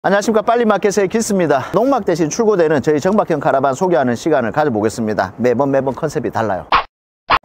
안녕하십니까, 빨리마켓의 길스입니다. 농막 대신 출고되는 저희 정박형 카라반 소개하는 시간을 가져보겠습니다. 매번 컨셉이 달라요.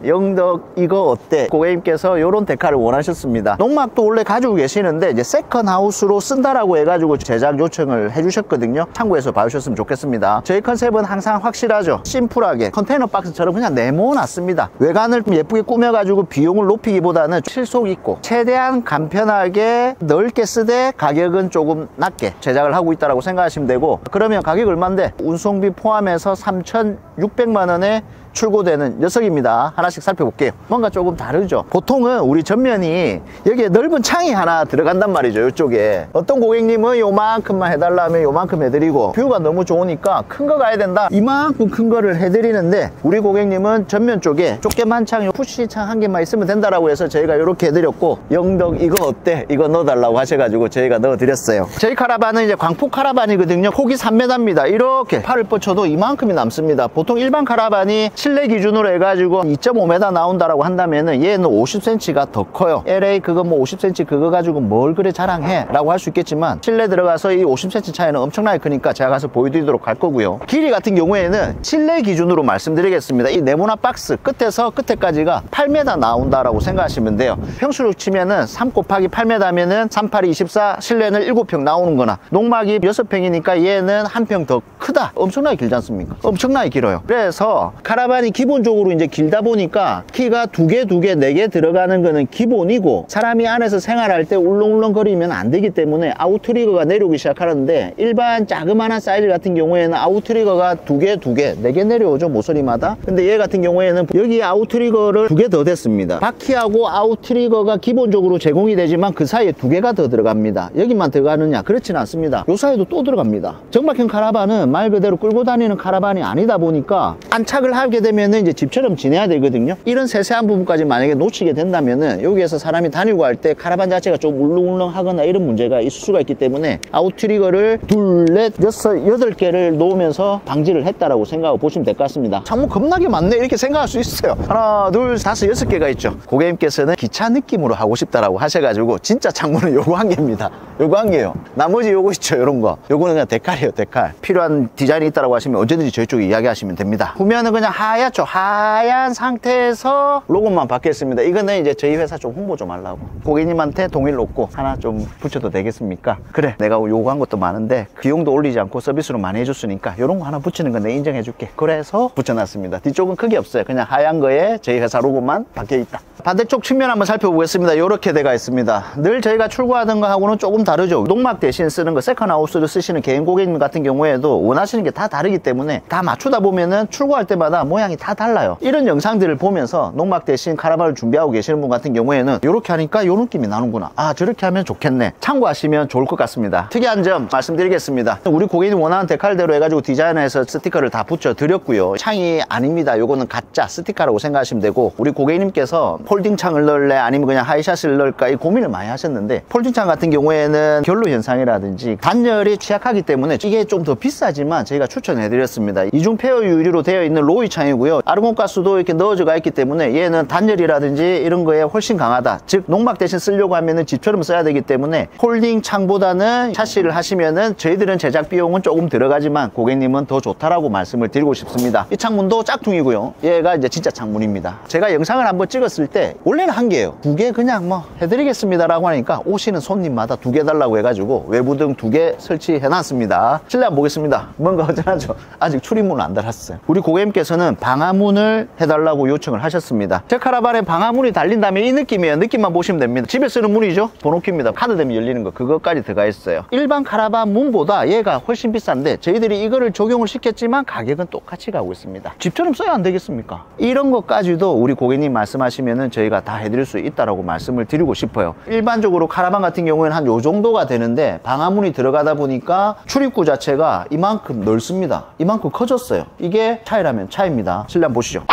영덕 이거 어때? 고객님께서 이런 데카를 원하셨습니다. 농막도 원래 가지고 계시는데 이제 세컨하우스로 쓴다라고 해가지고 제작 요청을 해주셨거든요. 참고해서 봐주셨으면 좋겠습니다. 저희 컨셉은 항상 확실하죠. 심플하게 컨테이너 박스처럼 그냥 네모놨습니다. 외관을 예쁘게 꾸며가지고 비용을 높이기보다는 실속 있고 최대한 간편하게 넓게 쓰되 가격은 조금 낮게 제작을 하고 있다고 생각하시면 되고, 그러면 가격 얼마인데? 운송비 포함해서 3,600만 원에 출고되는 녀석입니다. 하나씩 살펴볼게요. 뭔가 조금 다르죠. 보통은 우리 전면이 여기에 넓은 창이 하나 들어간단 말이죠. 이쪽에 어떤 고객님은 요만큼만 해달라 하면 요만큼 해드리고, 뷰가 너무 좋으니까 큰 거 가야 된다, 이만큼 큰 거를 해드리는데, 우리 고객님은 전면 쪽에 조그만 창, 푸시 창 한 개만 있으면 된다라고 해서 저희가 이렇게 해드렸고, 영덕 이거 어때? 이거 넣어달라고 하셔가지고 저희가 넣어드렸어요. 저희 카라반은 이제 광폭 카라반이거든요. 폭이 3m입니다. 이렇게 팔을 뻗쳐도 이만큼이 남습니다. 보통 일반 카라반이 실내 기준으로 해가지고 2.5m 나온다라고 한다면은 얘는 50cm가 더 커요. LA 그거 뭐 50cm 그거 가지고 뭘 그래 자랑해 라고 할 수 있겠지만, 실내 들어가서 이 50cm 차이는 엄청나게 크니까 제가 가서 보여드리도록 할 거고요. 길이 같은 경우에는 실내 기준으로 말씀드리겠습니다. 이 네모나 박스 끝에서 끝에까지가 8m 나온다라고 생각하시면 돼요. 평수로 치면은 3 곱하기 8m면은 3, 8이 24, 실내는 7평 나오는 거나, 농막이 6평이니까 얘는 한 평 더 크다. 엄청나게 길지 않습니까? 엄청나게 길어요. 그래서 카라반이 기본적으로 이제 길다 보니까 키가 두 개, 네 개 들어가는 거는 기본이고, 사람이 안에서 생활할 때 울렁울렁 거리면 안 되기 때문에 아웃트리거가 내려오기 시작하는데, 일반 자그마한 사이즈 같은 경우에는 아웃트리거가 두 개, 네 개 내려오죠, 모서리마다. 근데 얘 같은 경우에는 여기 아웃트리거를 두 개 더 됐습니다. 바퀴하고 아웃트리거가 기본적으로 제공이 되지만 그 사이에 두 개가 더 들어갑니다. 여기만 들어가느냐? 그렇지는 않습니다. 요 사이에도 또 들어갑니다. 정박형 카라반은 말 그대로 끌고 다니는 카라반이 아니다 보니까 안착을 하게 되면은 이제 집처럼 지내야 되거든요. 이런 세세한 부분까지 만약에 놓치게 된다면은 여기에서 사람이 다니고 할 때 카라반 자체가 좀 울렁울렁 하거나 이런 문제가 있을 수가 있기 때문에 아웃트리거를 둘, 넷, 여섯, 여덟 개를 놓으면서 방지를 했다라고 생각하고 보시면 될 것 같습니다. 창문 겁나게 많네 이렇게 생각할 수 있어요. 하나, 둘, 다섯, 6개가 있죠. 고객님께서는 기차 느낌으로 하고 싶다라고 하셔가지고 진짜 창문은 요거 한 개입니다. 요거 한 개요. 나머지 요거 있죠, 요런 거. 요거는 그냥 데칼이에요, 데칼. 필요한 디자인이 있다라고 하시면 언제든지 저희 쪽에 이야기하시면 됩니다. 후면은 그냥 하얗죠. 하얀 상태에서 로고만 바뀌었습니다. 이거는 이제 저희 회사 좀 홍보 좀 하려고. 고객님한테 동일 로고 하나 좀 붙여도 되겠습니까? 그래, 내가 요구한 것도 많은데 비용도 올리지 않고 서비스로 많이 해줬으니까 요런 거 하나 붙이는 건 내가 인정해줄게. 그래서 붙여놨습니다. 뒤쪽은 크게 없어요. 그냥 하얀 거에 저희 회사 로고만 바뀌어있다. 반대쪽 측면 한번 살펴보겠습니다. 이렇게 돼가 있습니다. 늘 저희가 출고하던 거하고는 조금 다르죠. 농막 대신 쓰는 거, 세컨하우스를 쓰시는 개인 고객님 같은 경우에도 원하시는 게 다 다르기 때문에 다 맞추다 보면은 출고할 때마다 모양이 다 달라요. 이런 영상들을 보면서 농막 대신 카라반을 준비하고 계시는 분 같은 경우에는 이렇게 하니까 요 느낌이 나는구나, 아 저렇게 하면 좋겠네, 참고하시면 좋을 것 같습니다. 특이한 점 말씀드리겠습니다. 우리 고객님 원하는 데칼대로 해가지고 디자인해서 스티커를 다 붙여 드렸고요. 창이 아닙니다. 요거는 가짜 스티커라고 생각하시면 되고, 우리 고객님께서 폴딩 창을 넣을래 아니면 그냥 하이샷을 넣을까 이 고민을 많이 하셨는데, 폴딩 창 같은 경우에는 결로 현상이라든지 단열이 취약하기 때문에 이게 좀 더 비싸지만 저희가 추천해 드렸습니다. 이중 폐어 유리로 되어 있는 로이 창이고요. 아르곤가스도 이렇게 넣어져가 있기 때문에 얘는 단열이라든지 이런 거에 훨씬 강하다. 즉 농막 대신 쓰려고 하면은 집처럼 써야 되기 때문에 폴딩 창보다는 샤시를 하시면은 저희들은 제작 비용은 조금 들어가지만 고객님은 더 좋다라고 말씀을 드리고 싶습니다. 이 창문도 짝퉁이고요. 얘가 이제 진짜 창문입니다. 제가 영상을 한번 찍었을 때 원래는 한 개예요. 두 개 그냥 뭐 해드리겠습니다 라고 하니까 오시는 손님마다 두 개 달라고 해가지고 외부등 두 개 설치해 놨습니다. 실내 한번 보겠습니다. 뭔가 허전하죠? 아직 출입문은 안 달았어요. 우리 고객님께서는 방화문을 해달라고 요청을 하셨습니다. 제 카라반에 방화문이 달린다면 이 느낌이에요. 느낌만 보시면 됩니다. 집에 쓰는 문이죠. 번호키입니다. 카드 되면 열리는 거, 그것까지 들어가 있어요. 일반 카라반 문보다 얘가 훨씬 비싼데 저희들이 이거를 적용을 시켰지만 가격은 똑같이 가고 있습니다. 집처럼 써야 안 되겠습니까? 이런 것까지도 우리 고객님 말씀하시면은 저희가 다 해드릴 수 있다라고 말씀을 드리고 싶어요. 일반적으로 카라반 같은 경우에는 한 요 정도가 되는데 방화문이 들어가다 보니까 출입구 자체가 이만큼 넓습니다. 이만큼 커졌어요. 이게 차이라면 차이입니다. 실내 한번 보시죠.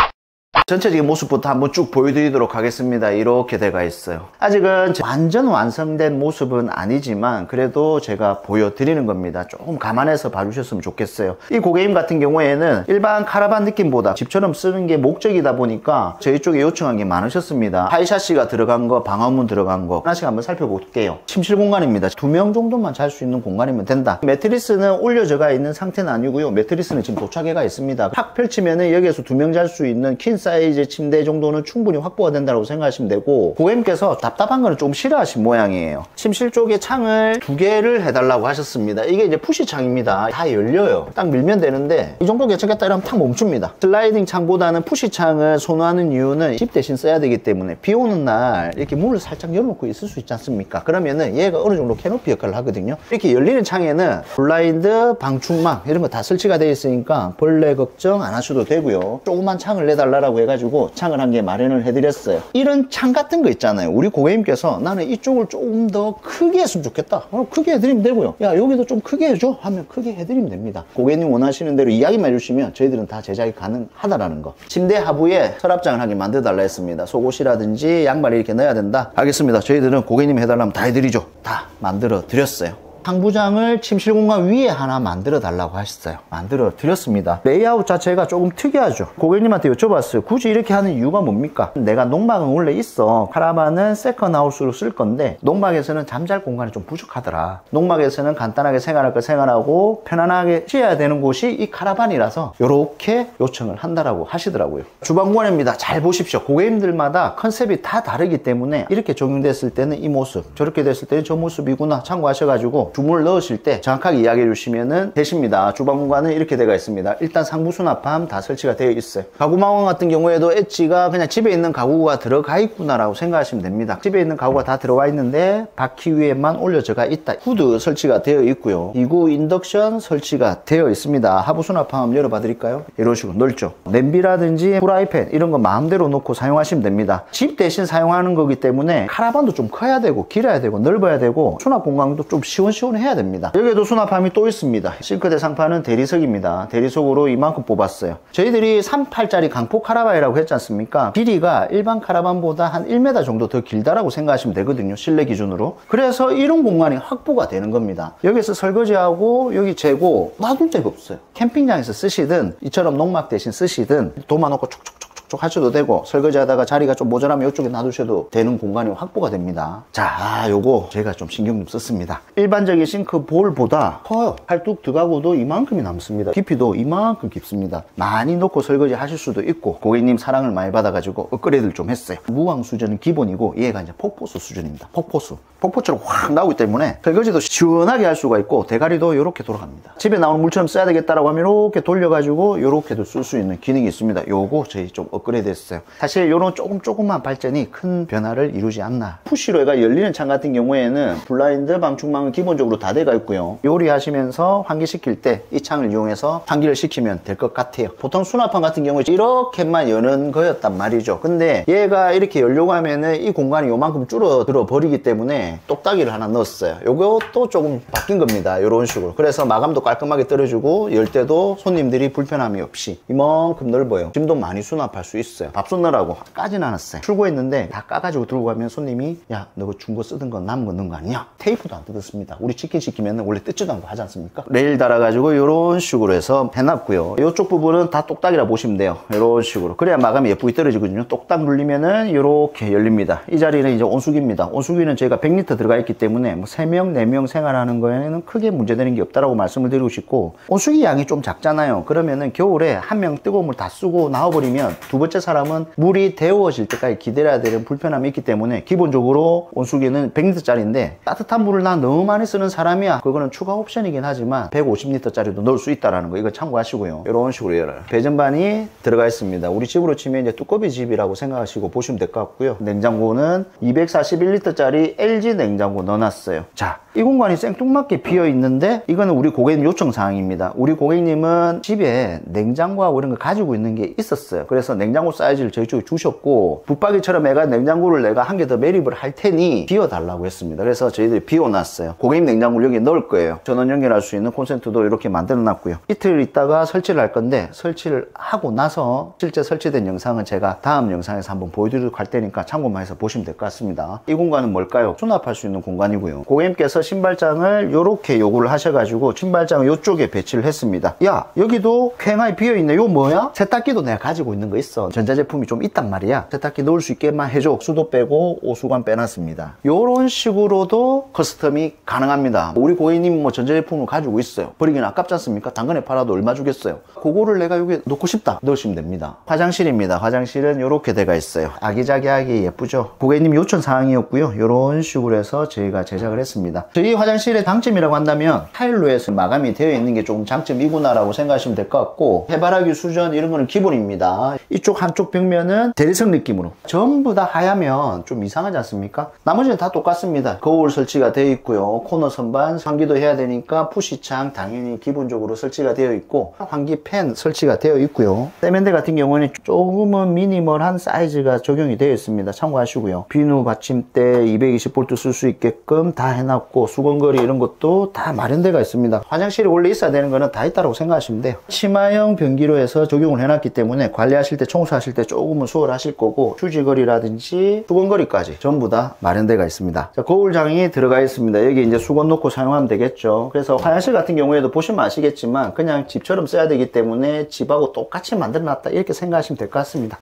전체적인 모습부터 한번 쭉 보여드리도록 하겠습니다. 이렇게 돼가 있어요. 아직은 완전 완성된 모습은 아니지만 그래도 제가 보여드리는 겁니다. 조금 감안해서 봐주셨으면 좋겠어요. 이 고객님 같은 경우에는 일반 카라반 느낌보다 집처럼 쓰는 게 목적이다 보니까 저희 쪽에 요청한 게 많으셨습니다. 하이샤시가 들어간 거, 방화문 들어간 거 하나씩 한번 살펴볼게요. 침실 공간입니다. 2명 정도만 잘 수 있는 공간이면 된다. 매트리스는 올려져가 있는 상태는 아니고요. 매트리스는 지금 도착해가 있습니다. 팍 펼치면은 여기에서 2명 잘 수 있는 퀸 사이즈 침대 정도는 충분히 확보가 된다고 생각하시면 되고, 고객님께서 답답한 거는 좀 싫어하신 모양이에요. 침실 쪽에 창을 2개를 해달라고 하셨습니다. 이게 이제 푸시 창입니다. 다 열려요. 딱 밀면 되는데 이 정도 괜찮겠다 이러면 탁 멈춥니다. 슬라이딩 창보다는 푸시 창을 선호하는 이유는 집 대신 써야 되기 때문에 비 오는 날 이렇게 문을 살짝 열어놓고 있을 수 있지 않습니까? 그러면은 얘가 어느 정도 캐노피 역할을 하거든요. 이렇게 열리는 창에는 블라인드, 방충망 이런 거 다 설치가 되어 있으니까 벌레 걱정 안 하셔도 되고요. 조그만 창을 내달라고 해가지고 창을 한 개 마련을 해드렸어요. 이런 창 같은 거 있잖아요. 우리 고객님께서 나는 이쪽을 조금 더 크게 했으면 좋겠다. 크게 해드리면 되고요. 야, 여기도 좀 크게 해줘 하면 크게 해드리면 됩니다. 고객님 원하시는 대로 이야기만 해주시면 저희들은 다 제작이 가능하다라는 거. 침대 하부에 서랍장을 하게 만들어 달라 했습니다. 속옷이라든지 양말을 이렇게 넣어야 된다. 알겠습니다. 저희들은 고객님 해달라면 다 해드리죠. 다 만들어 드렸어요. 상부장을 침실 공간 위에 하나 만들어 달라고 하셨어요. 만들어 드렸습니다. 레이아웃 자체가 조금 특이하죠. 고객님한테 여쭤봤어요. 굳이 이렇게 하는 이유가 뭡니까? 내가 농막은 원래 있어. 카라반은 세컨하우스로 쓸 건데 농막에서는 잠잘 공간이 좀 부족하더라. 농막에서는 간단하게 생활할 거 생활하고 편안하게 쉬어야 되는 곳이 이 카라반이라서 이렇게 요청을 한다라고 하시더라고요. 주방 공간입니다. 잘 보십시오. 고객님들마다 컨셉이 다 다르기 때문에 이렇게 적용됐을 때는 이 모습, 저렇게 됐을 때는 저 모습이구나 참고하셔가지고 주문을 넣으실 때 정확하게 이야기해 주시면 되십니다. 주방 공간은 이렇게 되어 있습니다. 일단 상부 수납함 다 설치가 되어 있어요. 가구 마감 같은 경우에도 엣지가 그냥 집에 있는 가구가 들어가 있구나 라고 생각하시면 됩니다. 집에 있는 가구가 다 들어가 있는데 바퀴 위에만 올려져가 있다. 후드 설치가 되어 있고요. 2구 인덕션 설치가 되어 있습니다. 하부 수납함 열어봐 드릴까요? 이런 식으로 넓죠. 냄비라든지 프라이팬 이런 거 마음대로 놓고 사용하시면 됩니다. 집 대신 사용하는 거기 때문에 카라반도 좀 커야 되고 길어야 되고 넓어야 되고 수납 공간도 좀 시원해야 됩니다. 여기에도 수납함이 또 있습니다. 싱크대 상판은 대리석입니다. 대리석으로 이만큼 뽑았어요. 저희들이 38짜리 강포 카라반이라고 했지 않습니까? 길이가 일반 카라반보다 한 1m 정도 더 길다라고 생각하시면 되거든요. 실내 기준으로. 그래서 이런 공간이 확보가 되는 겁니다. 여기서 설거지하고 여기 재고 놔둘 데가 없어요. 캠핑장에서 쓰시든 이처럼 농막 대신 쓰시든 도마놓고 촉촉촉 하셔도 되고 설거지하다가 자리가 좀 모자라면 이쪽에 놔두셔도 되는 공간이 확보가 됩니다. 자, 요거 제가 좀 신경 좀 썼습니다. 일반적인 싱크볼보다 커요. 팔뚝 들어가고도 이만큼이 남습니다. 깊이도 이만큼 깊습니다. 많이 넣고 설거지 하실 수도 있고 고객님 사랑을 많이 받아가지고 업그레이드를 좀 했어요. 무광 수준은 기본이고 얘가 이제 폭포수 수준입니다. 폭포수. 폭포처럼 확 나오기 때문에 설거지도 시원하게 할 수가 있고 대가리도 이렇게 돌아갑니다. 집에 나오는 물처럼 써야 되겠다라고 하면 이렇게 돌려가지고 이렇게도 쓸 수 있는 기능이 있습니다. 요거 저희 좀 업그레이드 했어요. 사실 요런 조그만 발전이 큰 변화를 이루지 않나. 푸시로 얘가 열리는 창 같은 경우에는 블라인드, 방충망은 기본적으로 다 돼가 있고요. 요리하시면서 환기시킬 때 이 창을 이용해서 환기를 시키면 될 것 같아요. 보통 수납함 같은 경우에 이렇게만 여는 거였단 말이죠. 근데 얘가 이렇게 열려고 하면은 이 공간이 요만큼 줄어들어 버리기 때문에 똑딱이를 하나 넣었어요. 요것도 조금 바뀐 겁니다. 요런 식으로. 그래서 마감도 깔끔하게 떨어지고 열 때도 손님들이 불편함이 없이 이만큼 넓어요. 짐도 많이 수납할 수 있어요. 밥솥 넣으라고 까진 않았어요. 출고했는데 다 까가지고 들고 가면 손님이 야, 너 준 거 쓰던 거 남은 거 넣은 거 아니야? 테이프도 안 뜯었습니다. 우리 치킨 시키면 원래 뜯지도 않고 하지 않습니까? 레일 달아가지고 이런 식으로 해서 해놨고요. 이쪽 부분은 다 똑딱이라 보시면 돼요. 이런 식으로. 그래야 마감이 예쁘게 떨어지거든요. 똑딱 눌리면은 이렇게 열립니다. 이 자리는 이제 온수기입니다. 온수기는 저희가 100리터 들어가 있기 때문에 뭐 3명, 4명 생활하는 거에는 크게 문제되는 게 없다라고 말씀을 드리고 싶고, 온수기 양이 좀 작잖아요. 그러면은 겨울에 한 명 뜨거운 물 다 쓰고 나와버리면 두 번째 사람은 물이 데워질 때까지 기다려야 되는 불편함이 있기 때문에 기본적으로 온수기는 100리터짜리인데 따뜻한 물을 나 너무 많이 쓰는 사람이야 그거는 추가 옵션이긴 하지만 150리터짜리도 넣을 수 있다는 거 이거 참고하시고요. 이런 식으로 열어요. 배전반이 들어가 있습니다. 우리 집으로 치면 이제 뚜껑이 집이라고 생각하시고 보시면 될 것 같고요. 냉장고는 241리터짜리 LG 냉장고 넣어놨어요. 자, 이 공간이 생뚱맞게 비어 있는데 이거는 우리 고객님 요청 사항입니다. 우리 고객님은 집에 냉장고하고 이런 거 가지고 있는 게 있었어요. 그래서 냉장고 사이즈를 저희 쪽에 주셨고 붙박이처럼 애가 냉장고를 내가 한 개 더 매립을 할 테니 비워달라고 했습니다. 그래서 저희들이 비워놨어요. 고객님 냉장고를 여기 넣을 거예요. 전원 연결할 수 있는 콘센트도 이렇게 만들어 놨고요. 이틀 있다가 설치를 할 건데 설치를 하고 나서 실제 설치된 영상은 제가 다음 영상에서 한번 보여드리도록 할 테니까 참고만 해서 보시면 될 것 같습니다. 이 공간은 뭘까요? 수납할 수 있는 공간이고요. 고객님께서 신발장을 이렇게 요구를 하셔가지고 신발장을 이쪽에 배치를 했습니다. 야, 여기도 쾌하게 비어있네. 이거 뭐야? 세탁기도 내가 가지고 있는 거 있어. 전자제품이 좀 있단 말이야. 세탁기 넣을 수 있게만 해줘. 수도 빼고 오수관 빼놨습니다. 이런 식으로도 커스텀이 가능합니다. 우리 고객님 뭐 전자제품을 가지고 있어요. 버리기는 아깝지 않습니까? 당근에 팔아도 얼마 주겠어요. 그거를 내가 여기 넣고 싶다. 넣으시면 됩니다. 화장실입니다. 화장실은 이렇게 돼가 있어요. 아기자기하게 예쁘죠? 고객님 요청 사항이었고요. 이런 식으로 해서 저희가 제작을 했습니다. 저희 화장실의 장점이라고 한다면 타일로 해서 마감이 되어 있는 게 조금 장점이구나 라고 생각하시면 될 것 같고, 해바라기 수전 이런 거는 기본입니다. 이쪽 한쪽 벽면은 대리석 느낌으로 전부 다 하얗면 좀 이상하지 않습니까? 나머지는 다 똑같습니다. 거울 설치가 되어 있고요. 코너 선반 환기도 해야 되니까 푸시창 당연히 기본적으로 설치가 되어 있고, 환기 팬 설치가 되어 있고요. 세면대 같은 경우는 조금은 미니멀한 사이즈가 적용이 되어 있습니다. 참고하시고요. 비누 받침대 220V 쓸 수 있게끔 다 해놨고, 수건거리 이런 것도 다 마련되어 있습니다. 화장실이 원래 있어야 되는 거는 다 있다고 생각하시면 돼요. 치마형 변기로 해서 적용을 해놨기 때문에 관리하실 때, 청소하실 때 조금은 수월하실 거고, 휴지거리라든지 수건거리까지 전부 다 마련되어 있습니다. 자, 거울장이 들어가 있습니다. 여기 이제 수건 놓고 사용하면 되겠죠. 그래서 화장실 같은 경우에도 보시면 아시겠지만 그냥 집처럼 써야 되기 때문에 집하고 똑같이 만들어놨다 이렇게 생각하시면 될 것 같습니다.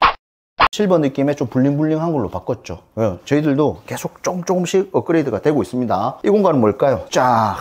실버 느낌의 좀 블링블링한 걸로 바꿨죠. 저희들도 계속 조금씩 업그레이드가 되고 있습니다. 이 공간은 뭘까요? 쫙!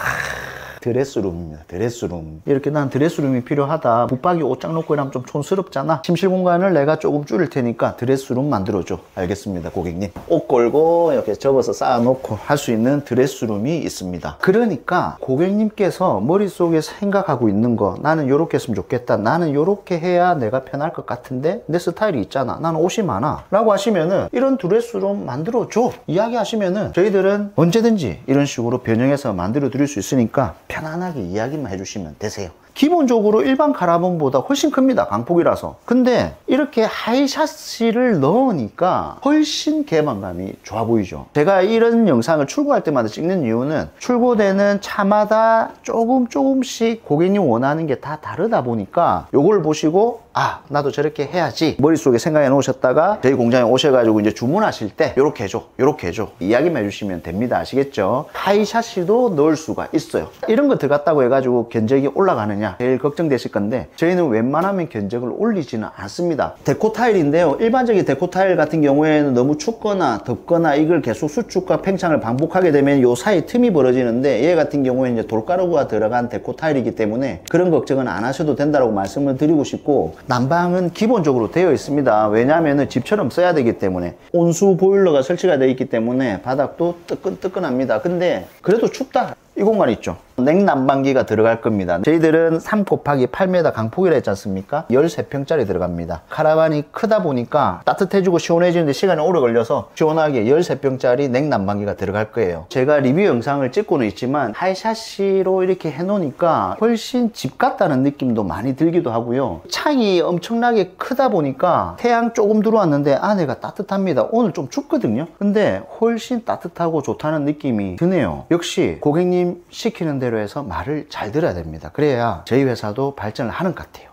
드레스룸입니다. 드레스룸. 이렇게 난 드레스룸이 필요하다. 붙박이 옷장 놓고 이러면 좀 촌스럽잖아. 침실 공간을 내가 조금 줄일 테니까 드레스룸 만들어줘. 알겠습니다, 고객님. 옷 걸고 이렇게 접어서 쌓아놓고 할 수 있는 드레스룸이 있습니다. 그러니까 고객님께서 머릿속에 생각하고 있는 거, 나는 이렇게 했으면 좋겠다. 나는 이렇게 해야 내가 편할 것 같은데 내 스타일이 있잖아. 나는 옷이 많아. 라고 하시면은 이런 드레스룸 만들어줘. 이야기 하시면은 저희들은 언제든지 이런 식으로 변형해서 만들어 드릴 수 있으니까 편안하게 이야기만 해주시면 되세요. 기본적으로 일반 카라반보다 훨씬 큽니다. 강폭이라서. 근데 이렇게 하이샤시를 넣으니까 훨씬 개방감이 좋아 보이죠. 제가 이런 영상을 출고할 때마다 찍는 이유는 출고되는 차마다 조금씩 고객님 원하는 게 다 다르다 보니까 요걸 보시고 아, 나도 저렇게 해야지 머릿속에 생각해 놓으셨다가 저희 공장에 오셔가지고 이제 주문하실 때 요렇게 해줘, 요렇게 해줘 이야기만 해주시면 됩니다. 아시겠죠? 하이샤시도 넣을 수가 있어요. 이런 거 들어갔다고 해가지고 견적이 올라가느냐 제일 걱정되실 건데, 저희는 웬만하면 견적을 올리지는 않습니다. 데코 타일인데요, 일반적인 데코 타일 같은 경우에는 너무 춥거나 덥거나 이걸 계속 수축과 팽창을 반복하게 되면 요 사이 틈이 벌어지는데, 얘 같은 경우에는 이제 돌가루가 들어간 데코 타일이기 때문에 그런 걱정은 안 하셔도 된다고 말씀을 드리고 싶고, 난방은 기본적으로 되어 있습니다. 왜냐하면 집처럼 써야 되기 때문에 온수 보일러가 설치가 되어 있기 때문에 바닥도 뜨끈뜨끈합니다. 근데 그래도 춥다, 이 공간 있죠. 냉난방기가 들어갈 겁니다. 저희들은 3×8m 강폭이라 했지 않습니까? 13평짜리 들어갑니다. 카라반이 크다 보니까 따뜻해지고 시원해지는데 시간이 오래 걸려서 시원하게 13평짜리 냉난방기가 들어갈 거예요. 제가 리뷰 영상을 찍고는 있지만 하이샤시로 이렇게 해놓으니까 훨씬 집 같다는 느낌도 많이 들기도 하고요. 창이 엄청나게 크다 보니까 태양 조금 들어왔는데 안에가 따뜻합니다. 오늘 좀 춥거든요. 근데 훨씬 따뜻하고 좋다는 느낌이 드네요. 역시 고객님 시키는 대로 해서 말을 잘 들어야 됩니다. 그래야 저희 회사도 발전을 하는 것 같아요.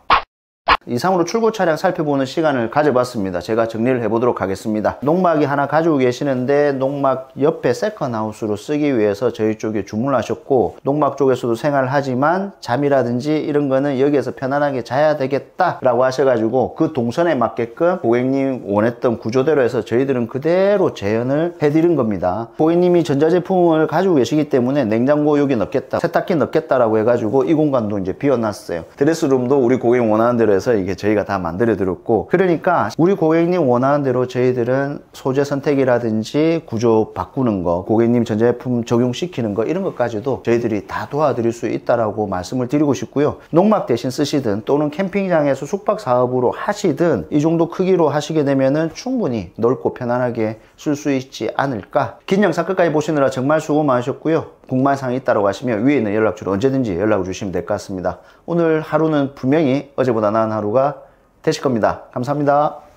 이상으로 출고 차량 살펴보는 시간을 가져봤습니다. 제가 정리를 해보도록 하겠습니다. 농막이 하나 가지고 계시는데 농막 옆에 세컨하우스로 쓰기 위해서 저희 쪽에 주문하셨고, 농막 쪽에서도 생활을 하지만 잠이라든지 이런 거는 여기에서 편안하게 자야 되겠다 라고 하셔가지고 그 동선에 맞게끔 고객님 원했던 구조대로 해서 저희들은 그대로 재현을 해드린 겁니다. 고객님이 전자제품을 가지고 계시기 때문에 냉장고 여기 넣겠다, 세탁기 넣겠다 라고 해가지고 이 공간도 이제 비워놨어요. 드레스룸도 우리 고객님 원하는 대로 해서 이게 저희가 다 만들어 드렸고, 그러니까 우리 고객님 원하는 대로 저희들은 소재 선택이라든지 구조 바꾸는 거, 고객님 전자제품 적용시키는 거, 이런 것까지도 저희들이 다 도와드릴 수 있다라고 말씀을 드리고 싶고요. 농막 대신 쓰시든 또는 캠핑장에서 숙박 사업으로 하시든 이 정도 크기로 하시게 되면은 충분히 넓고 편안하게 쓸 수 있지 않을까. 긴 영상 끝까지 보시느라 정말 수고 많으셨고요. 궁금한 사항이 있다고 하시면 위에 있는 연락처로 언제든지 연락을 주시면 될 것 같습니다. 오늘 하루는 분명히 어제보다 나은 하루가 되실 겁니다. 감사합니다.